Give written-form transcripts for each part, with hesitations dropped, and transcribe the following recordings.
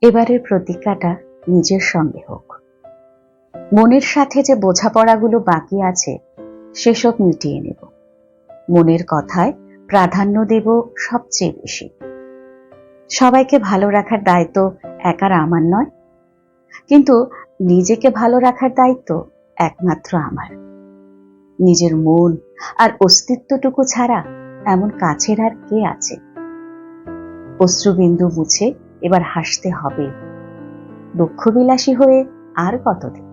এবারের প্রতিজ্ঞাটা নিজের সঙ্গে হোক। মনের সাথে যে বোঝাপড়াগুলো বাকি আছে সেসব মিটিয়ে নেব। মনের কথায় প্রাধান্য দেব সবচেয়ে বেশি। সবাইকে ভালো রাখার দায়িত্ব একার আমার নয়, কিন্তু নিজেকে ভালো রাখার দায়িত্ব একমাত্র আমার। নিজের মন আর অস্তিত্বটুকু ছাড়া এমন কাছের আর কে আছে? অশ্রুবিন্দু মুছে এবার হাসতে হবে। দুঃখবিলাসী হয়ে আর কতদিন?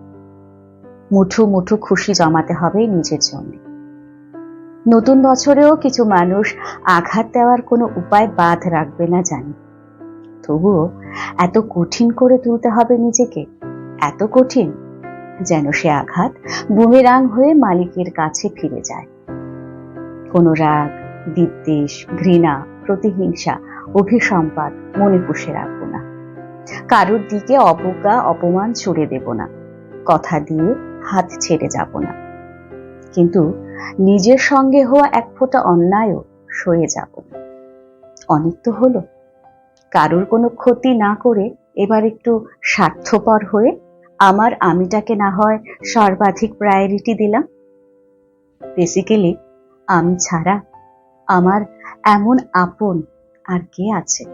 মুঠো মুঠো খুশি জমাতে হবে নিজের জন্য। নতুন বছরেও কিছু মানুষ আঘাত দেওয়ার কোনো উপায় বাদ রাখবে না জানি, তবুও এত কঠিন করে তুলতে হবে নিজেকে, এত কঠিন যেন সে আঘাত বুমেরাং হয়ে মালিকের কাছে ফিরে যায়। কোনো রাগ, বিদ্বেষ, ঘৃণা, প্রতিহিংসা, অভিসম্পাত মনে পুষে রাখবো না। কারোর দিকে অবজ্ঞা, অপমান ছুড়ে দেব না। কথা দিয়ে হাত ছেড়ে যাব না। কিন্তু নিজের সঙ্গে হওয়া এক ফোঁটা অন্যায়ও সয়ে যাব না। অনেক তো হলো, কারোর কোনো ক্ষতি না করে এবার একটু স্বার্থপর হয়ে আমার আমিটাকে না হয় সর্বাধিক প্রায়োরিটি দিলাম। বেসিক্যালি আমি ছাড়া আমার এমন আপন আর কে আছে?